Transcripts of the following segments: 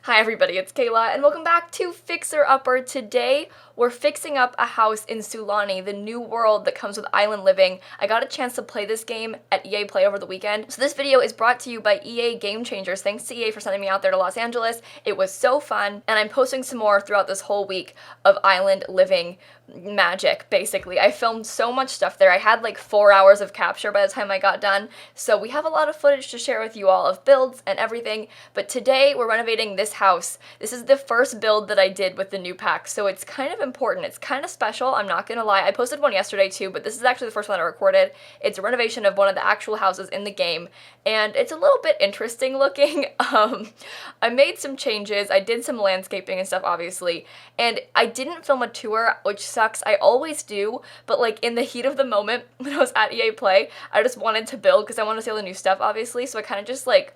Hi everybody, it's Kayla, and welcome back to Fixer Upper. Today, we're fixing up a house in Sulani, the new world that comes with island living. I got a chance to play this game at EA Play over the weekend. So this video is brought to you by EA Game Changers. Thanks to EA for sending me out there to Los Angeles. It was so fun, and I'm posting some more throughout this whole week of island living magic, basically. I filmed so much stuff there. I had like 4 hours of capture by the time I got done, so we have a lot of footage to share with you all of builds and everything. But today, we're renovating this house. This is the first build that I did with the new pack, so it's kind of important. It's kind of special, I'm not gonna lie. I posted one yesterday too, but this is actually the first one I recorded. It's a renovation of one of the actual houses in the game, and it's a little bit interesting looking. I made some changes. I did some landscaping and stuff, obviously, and I didn't film a tour, which sucks. I always do, but like in the heat of the moment when I was at EA Play, I just wanted to build because I wanted to see all the new stuff, obviously, so I kind of just like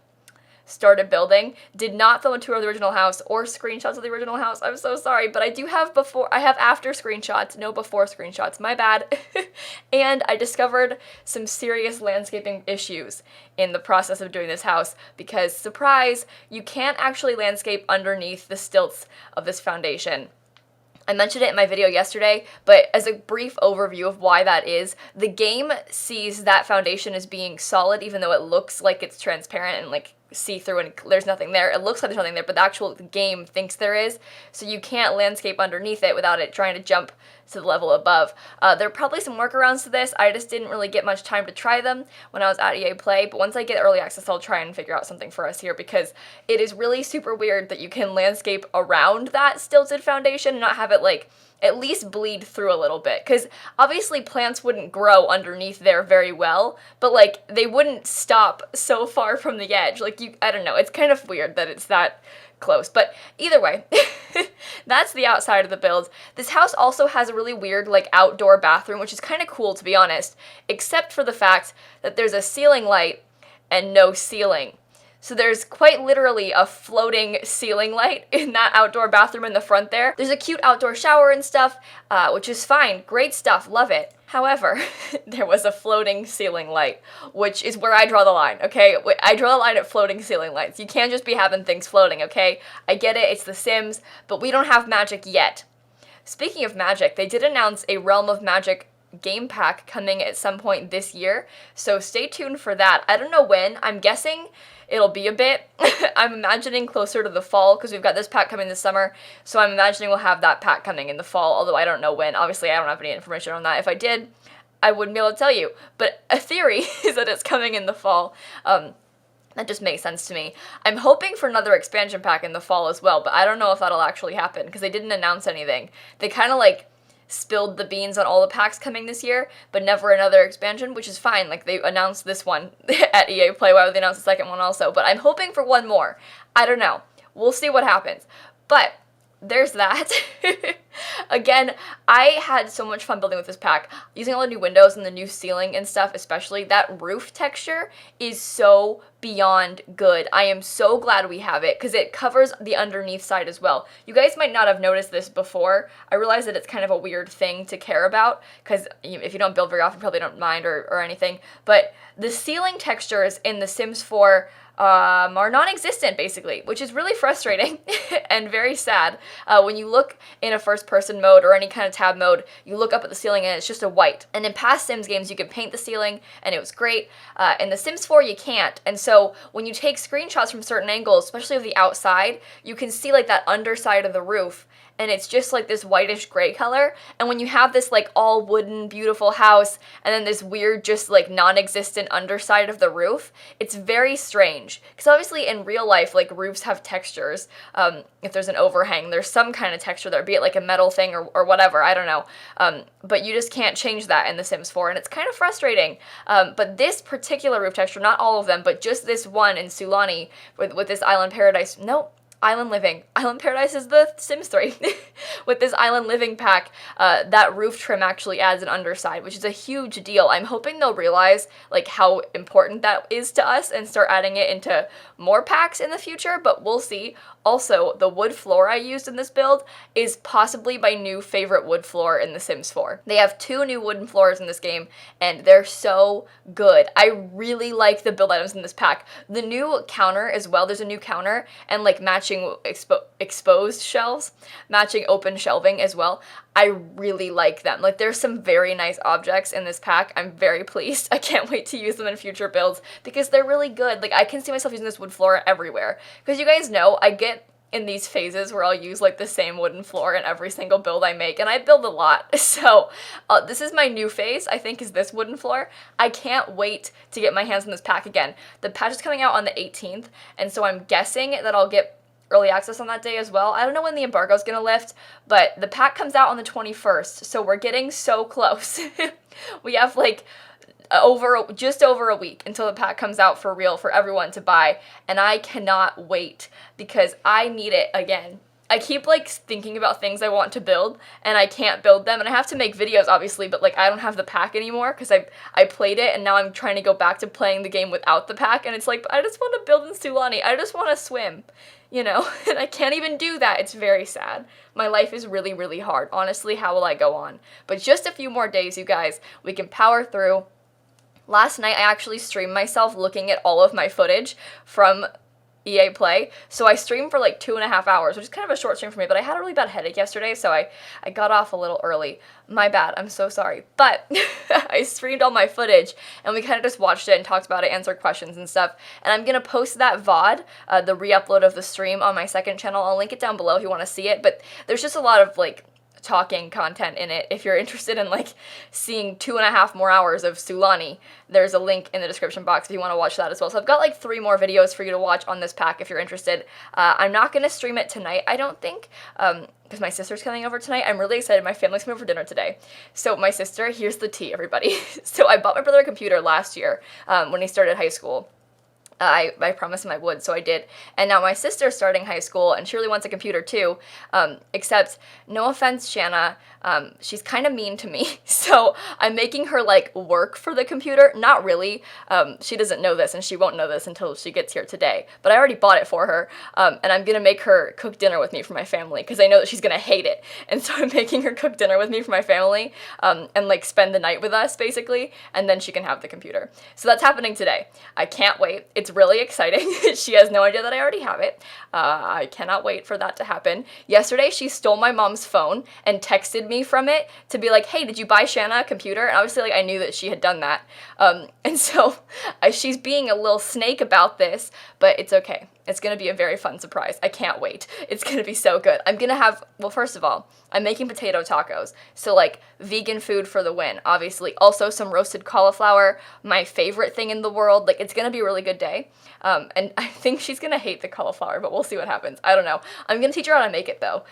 started building. Did not film a tour of the original house or screenshots of the original house. I'm so sorry, but I do have after screenshots, no before screenshots, my bad. And I discovered some serious landscaping issues in the process of doing this house because, surprise, you can't actually landscape underneath the stilts of this foundation. I mentioned it in my video yesterday, but as a brief overview of why that is, the game sees that foundation as being solid even though it looks like it's transparent and like see-through and there's nothing there. It looks like there's nothing there, but the actual game thinks there is, so you can't landscape underneath it without it trying to jump to the level above. There are probably some workarounds to this. I just didn't really get much time to try them when I was at EA Play, but once I get early access, I'll try and figure out something for us here because it is really super weird that you can landscape around that stilted foundation and not have it like at least bleed through a little bit, because obviously plants wouldn't grow underneath there very well, but like they wouldn't stop so far from the edge. Like I don't know, it's kind of weird that it's that close, but either way, that's the outside of the build. This house also has a really weird like outdoor bathroom, which is kind of cool to be honest, except for the fact that there's a ceiling light and no ceiling. So there's quite literally a floating ceiling light in that outdoor bathroom in the front there. There's a cute outdoor shower and stuff, which is fine. Great stuff. Love it. However, there was a floating ceiling light, which is where I draw the line, okay? I draw the line at floating ceiling lights. You can't just be having things floating, okay? I get it, it's The Sims, but we don't have magic yet. Speaking of magic, they did announce a Realm of Magic game pack coming at some point this year, so stay tuned for that. I don't know when. I'm guessing it'll be a bit. I'm imagining closer to the fall because we've got this pack coming this summer, so I'm imagining we'll have that pack coming in the fall, although I don't know when. Obviously, I don't have any information on that. If I did, I wouldn't be able to tell you, but a theory is that it's coming in the fall. That just makes sense to me. I'm hoping for another expansion pack in the fall as well, but I don't know if that'll actually happen because they didn't announce anything. They kind of like spilled the beans on all the packs coming this year, but never another expansion, which is fine. Like, they announced this one at EA Play. Why would they announce the second one also? But I'm hoping for one more. I don't know. We'll see what happens. But there's that. Again, I had so much fun building with this pack. Using all the new windows and the new ceiling and stuff, especially, that roof texture is so beyond good. I am so glad we have it because it covers the underneath side as well. You guys might not have noticed this before. I realize that it's kind of a weird thing to care about because if you don't build very often, you probably don't mind or anything, but the ceiling textures in The Sims 4 are non-existent, basically, which is really frustrating and very sad. When you look in a first-person mode or any kind of tab mode, you look up at the ceiling and it's just a white. And in past Sims games, you could paint the ceiling and it was great. In The Sims 4, you can't. And so when you take screenshots from certain angles, especially of the outside, you can see like that underside of the roof, and it's just like this whitish gray color. And when you have this like all wooden beautiful house and then this weird just like non-existent underside of the roof, it's very strange because obviously in real life like roofs have textures. If there's an overhang, there's some kind of texture there, be it like a metal thing or whatever, I don't know, but you just can't change that in The Sims 4, and it's kind of frustrating. But this particular roof texture, not all of them, but just this one in Sulani with this island paradise, nope, Island Living. Island Paradise is the Sims 3. With this Island Living pack, that roof trim actually adds an underside, which is a huge deal. I'm hoping they'll realize like how important that is to us and start adding it into more packs in the future, but we'll see. Also, the wood floor I used in this build is possibly my new favorite wood floor in The Sims 4. They have 2 new wooden floors in this game, and they're so good. I really like the build items in this pack. The new counter as well, there's a new counter and like matching exposed shelves, matching open shelving as well. I really like them. Like, there's some very nice objects in this pack. I'm very pleased. I can't wait to use them in future builds because they're really good. Like, I can see myself using this wood floor everywhere. Because you guys know, I get in these phases where I'll use like the same wooden floor in every single build I make, and I build a lot. So this is my new phase, I think, is this wooden floor. I can't wait to get my hands on this pack again. The patch is coming out on the 18th, and so I'm guessing that I'll get early access on that day as well. I don't know when the embargo is gonna lift, but the pack comes out on the 21st, so we're getting so close. We have like just over a week until the pack comes out for real for everyone to buy, and I cannot wait because I need it again. I keep like thinking about things I want to build and I can't build them, and I have to make videos obviously, but like I don't have the pack anymore because I played it and now I'm trying to go back to playing the game without the pack, and it's like I just want to build in Sulani. I just want to swim, you know, and I can't even do that. It's very sad. My life is really, really hard. Honestly, how will I go on? But just a few more days, you guys. We can power through. Last night, I actually streamed myself looking at all of my footage from EA Play. So I streamed for like 2.5 hours, which is kind of a short stream for me, but I had a really bad headache yesterday, so I got off a little early. My bad, I'm so sorry. But I streamed all my footage, and we kind of just watched it and talked about it, answered questions and stuff. And I'm going to post that VOD, the re-upload of the stream, on my second channel. I'll link it down below if you want to see it, but there's just a lot of like talking content in it. If you're interested in like seeing 2.5 more hours of Sulani, there's a link in the description box if you want to watch that as well. So I've got like 3 more videos for you to watch on this pack if you're interested. I'm not going to stream it tonight, I don't think, because my sister's coming over tonight. I'm really excited. My family's coming over for dinner today. So my sister, here's the tea, everybody. So I bought my brother a computer last year when he started high school. I promised him I would, so I did. And now my sister's starting high school, and she really wants a computer too, except, no offense, Shanna, she's kind of mean to me. So I'm making her, like, work for the computer. Not really. She doesn't know this, and she won't know this until she gets here today. But I already bought it for her, and I'm going to make her cook dinner with me for my family, because I know that she's going to hate it. And so I'm making her cook dinner with me for my family, and, like, spend the night with us, basically, and then she can have the computer. So that's happening today. I can't wait. It's really exciting. She has no idea that I already have it. I cannot wait for that to happen. Yesterday, she stole my mom's phone and texted me from it to be like, hey, did you buy Shanna a computer? And obviously, like, I knew that she had done that. And so she's being a little snake about this, but it's okay. It's going to be a very fun surprise. I can't wait. It's going to be so good. I'm going to have, well, first of all, I'm making potato tacos. So, like, vegan food for the win, obviously. Also, some roasted cauliflower, my favorite thing in the world. Like, it's going to be a really good day. And I think she's going to hate the cauliflower, but we'll see what happens. I don't know. I'm going to teach her how to make it, though,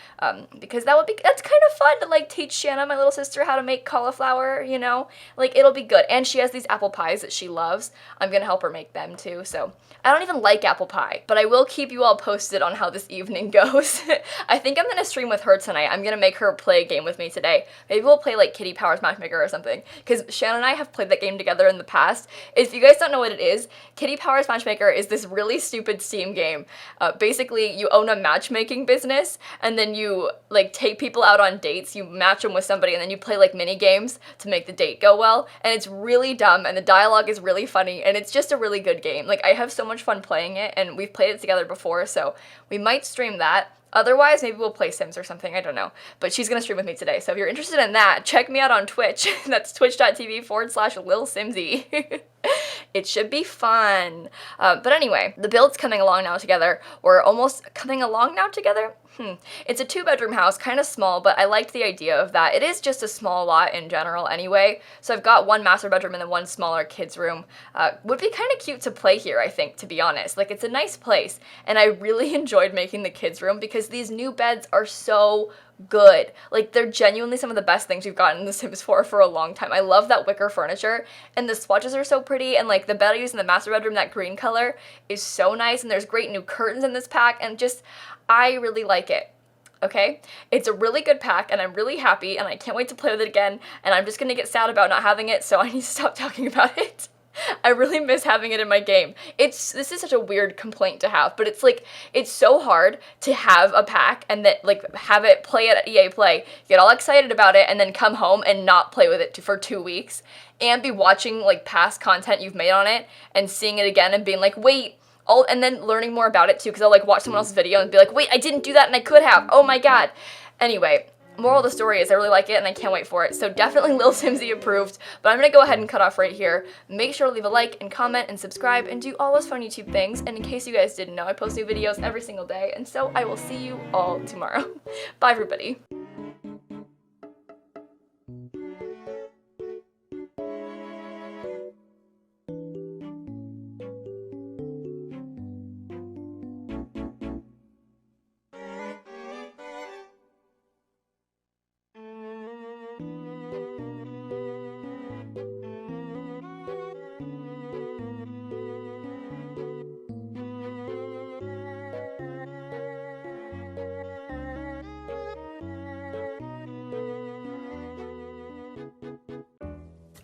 because that's kind of fun to, like, teach Shanna, my little sister, how to make cauliflower, you know? Like, it'll be good. And she has these apple pies that she loves. I'm going to help her make them, too. So, I don't even like apple pie, but I will keep you all posted on how this evening goes. I think I'm going to stream with her tonight. I'm going to make her play a game with me today. Maybe we'll play, like, Kitty Powers Matchmaker or something, because Shannon and I have played that game together in the past. If you guys don't know what it is, Kitty Powers Matchmaker is this really stupid Steam game. Basically, you own a matchmaking business, and then you, like, take people out on dates, you match them with somebody, and then you play, like, mini games to make the date go well, and it's really dumb, and the dialogue is really funny, and it's just a really good game. Like, I have so much fun playing it, and we've played it together before, so we might stream that. Otherwise, maybe we'll play Sims or something, I don't know. But she's going to stream with me today, so if you're interested in that, check me out on Twitch. That's twitch.tv/lilsimsie. It should be fun. But anyway, the build's coming along now together. We're almost coming along now together? It's a 2-bedroom house, kind of small, but I liked the idea of that. It is just a small lot in general anyway, so I've got 1 master bedroom and then 1 smaller kids room. Would be kind of cute to play here, I think, to be honest. Like, it's a nice place, and I really enjoyed making the kids room because these new beds are so good. Like, they're genuinely some of the best things we've gotten in The Sims 4 for a long time. I love that wicker furniture, and the swatches are so pretty, and, like, the bed I use in the master bedroom, that green color, is so nice, and there's great new curtains in this pack, and just, I really like it. Okay? It's a really good pack, and I'm really happy, and I can't wait to play with it again, and I'm just gonna get sad about not having it, so I need to stop talking about it. I really miss having it in my game. This is such a weird complaint to have, but it's like, it's so hard to have a pack and then like have it, play it at EA Play, get all excited about it, and then come home and not play with it for 2 weeks, and be watching like past content you've made on it and seeing it again and being like, wait, and then learning more about it too, because I'll like watch someone else's video and be like, wait, I didn't do that and I could have, oh my god. Anyway, moral of the story is I really like it and I can't wait for it. So definitely lilsimsie approved, but I'm gonna go ahead and cut off right here. Make sure to leave a like and comment and subscribe and do all those fun YouTube things. And in case you guys didn't know, I post new videos every single day, and so I will see you all tomorrow. Bye everybody.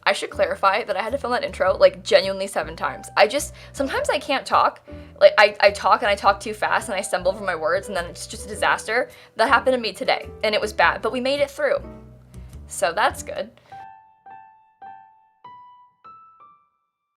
I should clarify that I had to film that intro like genuinely 7 times. Sometimes I can't talk. Like I talk and I talk too fast and I stumble over my words and then it's just a disaster. That happened to me today and it was bad, but we made it through. So that's good.